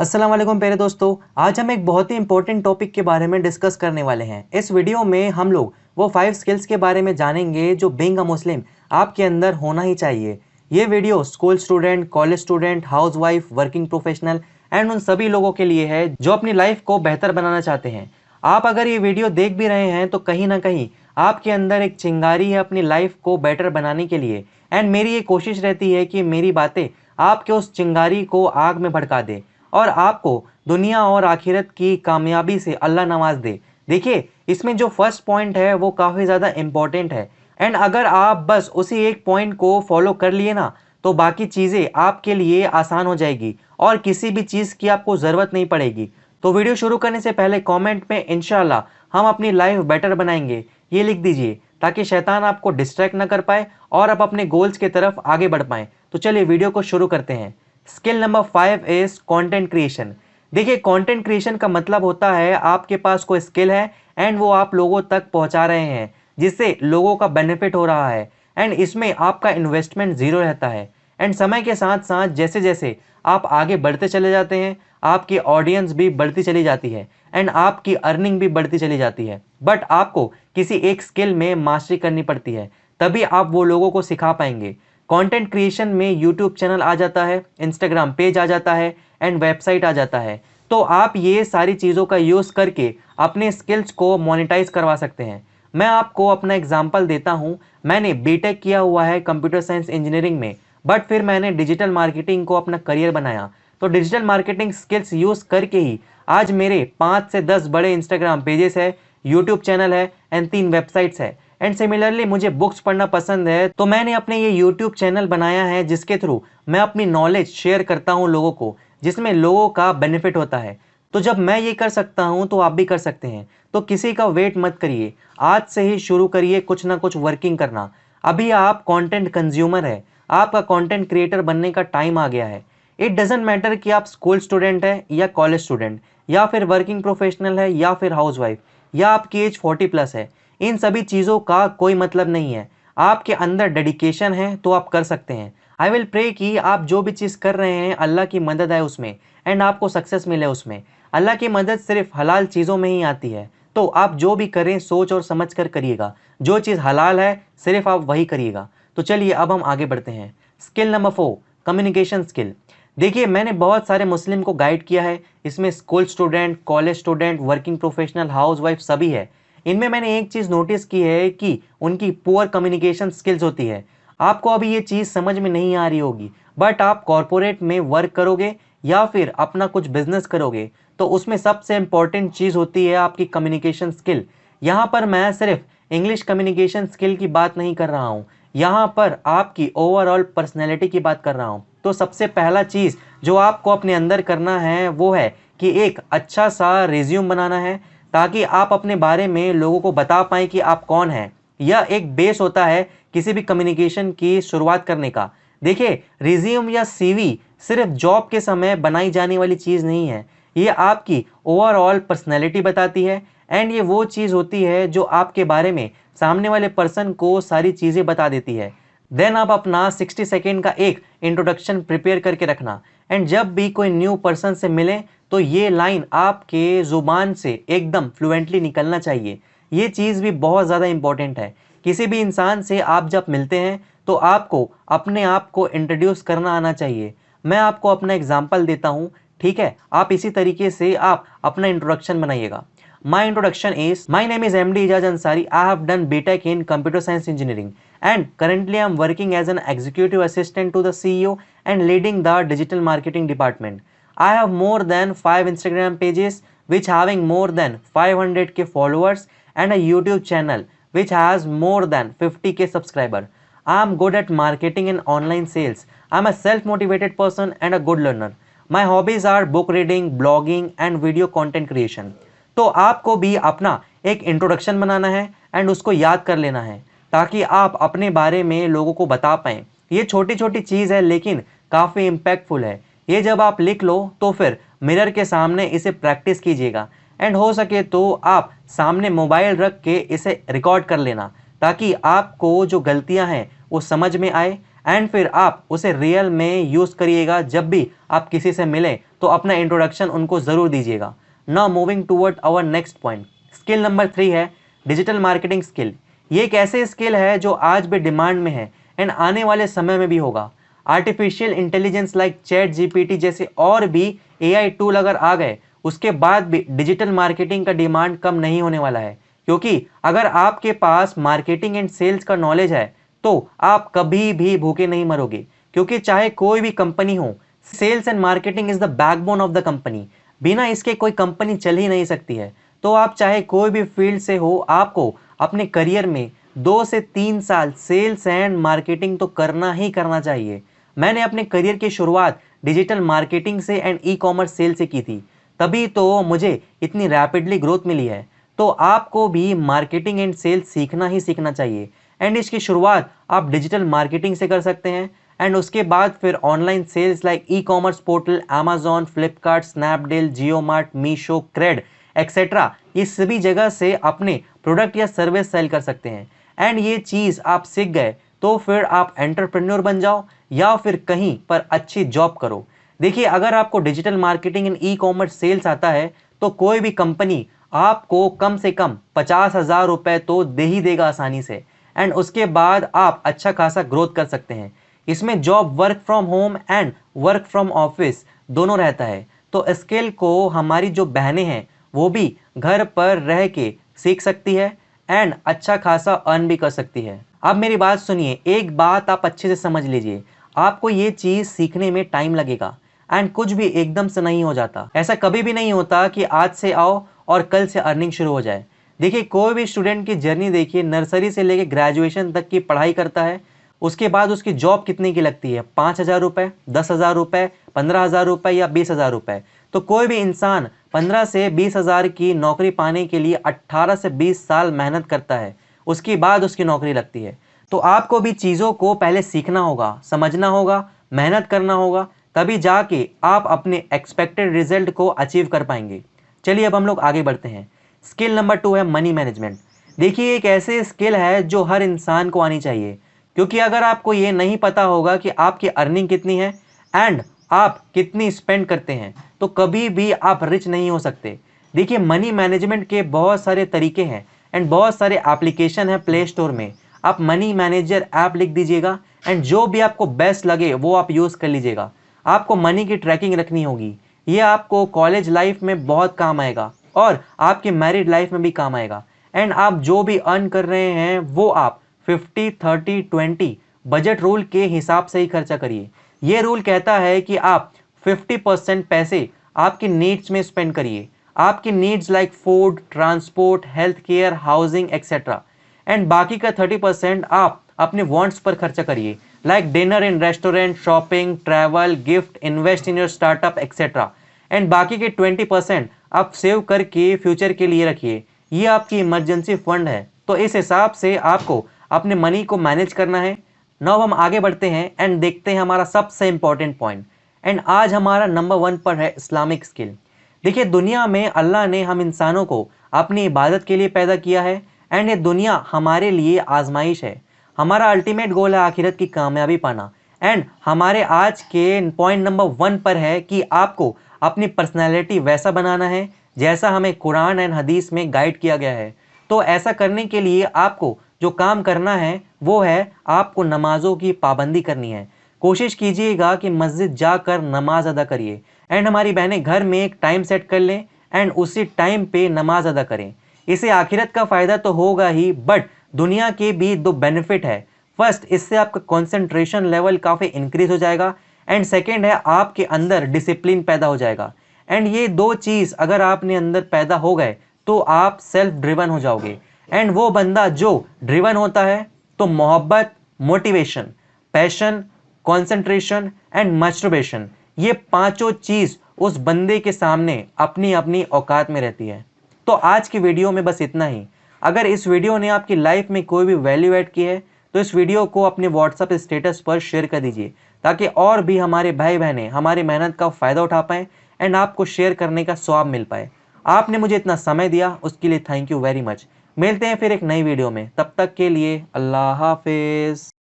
अस्सलाम वालेकुम प्यारे दोस्तों। आज हम एक बहुत ही इंपॉर्टेंट टॉपिक के बारे में डिस्कस करने वाले हैं। इस वीडियो में हम लोग वो 5 स्किल्स के बारे में जानेंगे जो बीइंग अ मुस्लिम आपके अंदर होना ही चाहिए। ये video school student, college student, housewife, working professional and उन सभी लोगों के लिए है जो अपनी लाइफ को बेहतर बनाना चाहते हैं। आप अगर ये वीडियो देख भी रहे हैं तो कहीं ना कहीं आपके अंदर एक चिंगारी है अपनी लाइफ को बेटर बनाने के लिए। एंड मेरी ये कोशिश रहती है कि मेरी बातें आपके उस चिंगारी को आग में भड़का दे और आपको दुनिया और आखिरत की कामयाबी से अल्लाह नवाज दे। देखिए, इसमें जो फर्स्ट पॉइंट है वो काफ़ी ज़्यादा इम्पोर्टेंट है। एंड अगर आप बस उसी एक पॉइंट को फॉलो कर लिए ना तो बाकी चीज़ें आपके लिए आसान हो जाएगी और किसी भी चीज़ की आपको ज़रूरत नहीं पड़ेगी। तो वीडियो शुरू करने से पहले कमेंट में इंशाल्लाह हम अपनी लाइफ बेटर बनाएंगे ये लिख दीजिए ताकि शैतान आपको डिस्ट्रैक्ट ना कर पाए और आप अपने गोल्स की तरफ आगे बढ़ पाएँ। तो चलिए वीडियो को शुरू करते हैं। Skill number 5 is content creation. देखिए, कंटेंट क्रिएशन का मतलब होता है आपके पास कोई स्किल है एंड वो आप लोगों तक पहुंचा रहे हैं जिससे लोगों का बेनिफिट हो रहा है। एंड इसमें आपका इन्वेस्टमेंट जीरो रहता है। एंड समय के साथ साथ जैसे जैसे आप आगे बढ़ते चले जाते हैं आपकी ऑडियंस भी बढ़ती चली जाती है एंड आपकी अर्निंग भी बढ़ती चली जाती है। बट आपको किसी एक स्किल में मास्टरी करनी पड़ती है, तभी आप वो लोगों को सिखा पाएंगे। कंटेंट क्रिएशन में यूट्यूब चैनल आ जाता है, इंस्टाग्राम पेज आ जाता है एंड वेबसाइट आ जाता है। तो आप ये सारी चीज़ों का यूज़ करके अपने स्किल्स को मोनेटाइज करवा सकते हैं। मैं आपको अपना एग्जांपल देता हूँ। मैंने बीटेक किया हुआ है कंप्यूटर साइंस इंजीनियरिंग में, बट फिर मैंने डिजिटल मार्केटिंग को अपना करियर बनाया। तो डिजिटल मार्केटिंग स्किल्स यूज़ करके ही आज मेरे 5 से 10 बड़े इंस्टाग्राम पेजेस है, यूट्यूब चैनल है एंड 3 वेबसाइट्स है। एंड सिमिलरली मुझे बुक्स पढ़ना पसंद है तो मैंने अपने ये यूट्यूब चैनल बनाया है जिसके थ्रू मैं अपनी नॉलेज शेयर करता हूँ लोगों को, जिसमें लोगों का बेनिफिट होता है। तो जब मैं ये कर सकता हूँ तो आप भी कर सकते हैं। तो किसी का वेट मत करिए, आज से ही शुरू करिए कुछ ना कुछ वर्किंग करना। अभी आप कंटेंट कंज्यूमर है, आपका कंटेंट क्रिएटर बनने का टाइम आ गया है। इट डजेंट मैटर कि आप स्कूल स्टूडेंट है या कॉलेज स्टूडेंट या फिर वर्किंग प्रोफेशनल है या फिर हाउसवाइफ या आपकी एज 40+ है। इन सभी चीज़ों का कोई मतलब नहीं है। आपके अंदर डेडिकेशन है तो आप कर सकते हैं। आई विल प्रे कि आप जो भी चीज़ कर रहे हैं अल्लाह की मदद आए उसमें एंड आपको सक्सेस मिले उसमें। अल्लाह की मदद सिर्फ हलाल चीज़ों में ही आती है। तो आप जो भी करें सोच और समझ कर करिएगा। जो चीज़ हलाल है सिर्फ आप वही करिएगा। तो चलिए अब हम आगे बढ़ते हैं। Skill number 4, communication skill. देखिए, मैंने बहुत सारे मुस्लिम को गाइड किया है। इसमें school student, college student, working professional, housewife सभी है। इनमें मैंने एक चीज़ नोटिस की है कि उनकी पुअर कम्युनिकेशन स्किल्स होती है। आपको अभी ये चीज़ समझ में नहीं आ रही होगी, बट आप कॉरपोरेट में वर्क करोगे या फिर अपना कुछ बिजनेस करोगे तो उसमें सबसे इंपॉर्टेंट चीज़ होती है आपकी कम्युनिकेशन स्किल। यहाँ पर मैं सिर्फ इंग्लिश कम्युनिकेशन स्किल की बात नहीं कर रहा हूँ, यहाँ पर आपकी ओवरऑल पर्सनैलिटी की बात कर रहा हूँ। तो सबसे पहला चीज़ जो आपको अपने अंदर करना है वो है कि एक अच्छा सा रिज्यूम बनाना है ताकि आप अपने बारे में लोगों को बता पाएँ कि आप कौन हैं। यह एक बेस होता है किसी भी कम्युनिकेशन की शुरुआत करने का। देखिए, रिज्यूम या सीवी सिर्फ जॉब के समय बनाई जाने वाली चीज़ नहीं है। ये आपकी ओवरऑल पर्सनैलिटी बताती है एंड ये वो चीज़ होती है जो आपके बारे में सामने वाले पर्सन को सारी चीज़ें बता देती है। देन आप अपना 60 सेकेंड का एक इंट्रोडक्शन प्रिपेयर करके रखना एंड जब भी कोई न्यू पर्सन से मिले तो ये लाइन आपके ज़ुबान से एकदम फ्लुएंटली निकलना चाहिए। ये चीज़ भी बहुत ज़्यादा इंपॉर्टेंट है। किसी भी इंसान से आप जब मिलते हैं तो आपको अपने आप को इंट्रोड्यूस करना आना चाहिए। मैं आपको अपना एग्जांपल देता हूँ, ठीक है? आप इसी तरीके से आप अपना इंट्रोडक्शन बनाइएगा। My introduction is, my name is MD Ijaz Ansari. I have done BTech in Computer Science Engineering and currently I am working as an executive assistant to the CEO and leading the digital marketing department. I have more than 5 Instagram pages which having more than 500k followers and a YouTube channel which has more than 50k subscriber. I am good at marketing and online sales. I am a self-motivated person and a good learner. My hobbies are book reading, blogging and video content creation. तो आपको भी अपना एक introduction बनाना है and उसको याद कर लेना है ताकि आप अपने बारे में लोगों को बता पाएँ। ये छोटी छोटी चीज़ है लेकिन काफ़ी इम्पैक्टफुल है। ये जब आप लिख लो तो फिर मिरर के सामने इसे प्रैक्टिस कीजिएगा एंड हो सके तो आप सामने मोबाइल रख के इसे रिकॉर्ड कर लेना ताकि आपको जो गलतियां हैं वो समझ में आए एंड फिर आप उसे रियल में यूज़ करिएगा। जब भी आप किसी से मिलें तो अपना इंट्रोडक्शन उनको ज़रूर दीजिएगा। Now moving toward our next point, skill number 3 है डिजिटल मार्केटिंग स्किल। ये एक ऐसे स्किल है जो आज भी डिमांड में है एंड आने वाले समय में भी होगा। Artificial intelligence like chat GPT जैसे और भी एआई टूल अगर आ गए, उसके बाद भी डिजिटल मार्केटिंग का डिमांड कम नहीं होने वाला है। क्योंकि अगर आपके पास मार्केटिंग एंड सेल्स का नॉलेज है तो आप कभी भी भूखे नहीं मरोगे। क्योंकि चाहे कोई भी कंपनी हो, sales and marketing is the backbone of the company. बिना इसके कोई कंपनी चल ही नहीं सकती है। तो आप चाहे कोई भी फील्ड से हो, आपको अपने करियर में 2 से 3 साल सेल्स एंड मार्केटिंग तो करना ही करना चाहिए। मैंने अपने करियर की शुरुआत डिजिटल मार्केटिंग से एंड ई कॉमर्स सेल से की थी, तभी तो मुझे इतनी रैपिडली ग्रोथ मिली है। तो आपको भी मार्केटिंग एंड सेल्स सीखना ही सीखना चाहिए एंड इसकी शुरुआत आप डिजिटल मार्केटिंग से कर सकते हैं एंड उसके बाद फिर online sales like e commerce portal Amazon, Flipkart, Snapdeal, Jio Mart, Meesho, Cred etcetera, ये सभी जगह से अपने प्रोडक्ट या सर्विस सेल कर सकते हैं। एंड ये चीज़ आप सीख गए तो फिर आप एंटरप्रेन्योर बन जाओ या फिर कहीं पर अच्छी जॉब करो। देखिए, अगर आपको digital marketing and e commerce sales आता है तो कोई भी कंपनी आपको कम से कम 50,000 रुपए तो दे ही देगा आसानी से एंड उसके बाद आप अच्छा खासा ग्रोथ कर सकते हैं। इसमें job work from home and work from office दोनों रहता है। तो स्किल को हमारी जो बहनें हैं वो भी घर पर रह के सीख सकती है एंड अच्छा खासा अर्न भी कर सकती है। अब मेरी बात सुनिए, एक बात आप अच्छे से समझ लीजिए, आपको ये चीज़ सीखने में टाइम लगेगा एंड कुछ भी एकदम से नहीं हो जाता। ऐसा कभी भी नहीं होता कि आज से आओ और कल से अर्निंग शुरू हो जाए। देखिए, कोई भी स्टूडेंट की जर्नी देखिए, नर्सरी से लेकर ग्रेजुएशन तक की पढ़ाई करता है, उसके बाद उसकी जॉब कितने की लगती है? 5,000 रुपये, 10,000 रुपये, 15,000 रुपये या 20,000 रुपये। तो कोई भी इंसान 15 से 20,000 की नौकरी पाने के लिए 18 से 20 साल मेहनत करता है, उसके बाद उसकी नौकरी लगती है। तो आपको भी चीज़ों को पहले सीखना होगा, समझना होगा, मेहनत करना होगा, तभी जाके आप अपने एक्सपेक्टेड रिजल्ट को अचीव कर पाएंगे। चलिए अब हम लोग आगे बढ़ते हैं। स्किल नंबर 2 है मनी मैनेजमेंट। देखिए, एक ऐसे स्किल है जो हर इंसान को आनी चाहिए, क्योंकि अगर आपको ये नहीं पता होगा कि आपकी अर्निंग कितनी है एंड आप कितनी स्पेंड करते हैं, तो कभी भी आप रिच नहीं हो सकते। देखिए, मनी मैनेजमेंट के बहुत सारे तरीके हैं एंड बहुत सारे एप्लीकेशन है प्ले स्टोर में। आप मनी मैनेजर ऐप लिख दीजिएगा एंड जो भी आपको बेस्ट लगे वो आप यूज़ कर लीजिएगा। आपको मनी की ट्रैकिंग रखनी होगी। ये आपको कॉलेज लाइफ में बहुत काम आएगा और आपके मैरिड लाइफ में भी काम आएगा। एंड आप जो भी अर्न कर रहे हैं वो आप 50-30-20 बजट रूल के हिसाब से ही खर्चा करिए। ये रूल कहता है कि आप 50% पैसे आपकी नीड्स में स्पेंड करिए। आपकी needs like food, transport, health care, housing etcetera. And बाकी का 30% आप अपने वांट्स पर खर्चा करिए, like dinner in restaurant, shopping, travel, gift, invest in your startup etcetera. And बाकी के 20% आप सेव करके फ्यूचर के लिए रखिए। ये आपकी इमरजेंसी फंड है। तो इस हिसाब से आपको अपने मनी को मैनेज करना है। नाउ हम आगे बढ़ते हैं एंड देखते हैं हमारा सबसे इंपॉर्टेंट पॉइंट। एंड आज हमारा नंबर 1 पर है इस्लामिक स्किल। देखिए, दुनिया में अल्लाह ने हम इंसानों को अपनी इबादत के लिए पैदा किया है एंड ये दुनिया हमारे लिए आजमाइश है। हमारा अल्टीमेट गोल है आखिरत की कामयाबी पाना। एंड हमारे आज के पॉइंट नंबर 1 पर है कि आपको अपनी पर्सनैलिटी वैसा बनाना है जैसा हमें कुरान एंड हदीस में गाइड किया गया है। तो ऐसा करने के लिए आपको जो काम करना है वो है आपको नमाज़ों की पाबंदी करनी है। कोशिश कीजिएगा कि मस्जिद जाकर नमाज अदा करिए एंड हमारी बहनें घर में एक टाइम सेट कर लें एंड उसी टाइम पे नमाज अदा करें। इससे आखिरत का फ़ायदा तो होगा ही, बट दुनिया के भी 2 बेनिफिट है। फर्स्ट, इससे आपका कंसंट्रेशन लेवल काफ़ी इंक्रीज हो जाएगा एंड सेकेंड है आपके अंदर डिसिप्लिन पैदा हो जाएगा। एंड ये 2 चीज़ अगर आपने अंदर पैदा हो गए तो आप सेल्फ ड्रिवन हो जाओगे। एंड वो बंदा जो ड्रिवन होता है तो मोहब्बत, motivation, passion, concentration and masturbation, ये पांचों चीज़ उस बंदे के सामने अपनी अपनी औकात में रहती है। तो आज की वीडियो में बस इतना ही। अगर इस वीडियो ने आपकी लाइफ में कोई भी वैल्यू ऐड की है तो इस वीडियो को अपने व्हाट्सएप स्टेटस पर शेयर कर दीजिए, ताकि और भी हमारे भाई बहनें हमारी मेहनत का फ़ायदा उठा पाएँ एंड आपको शेयर करने का स्वाब मिल पाए। आपने मुझे इतना समय दिया उसके लिए थैंक यू वेरी मच। मिलते हैं फिर एक नई वीडियो में, तब तक के लिए अल्लाह हाफिज़।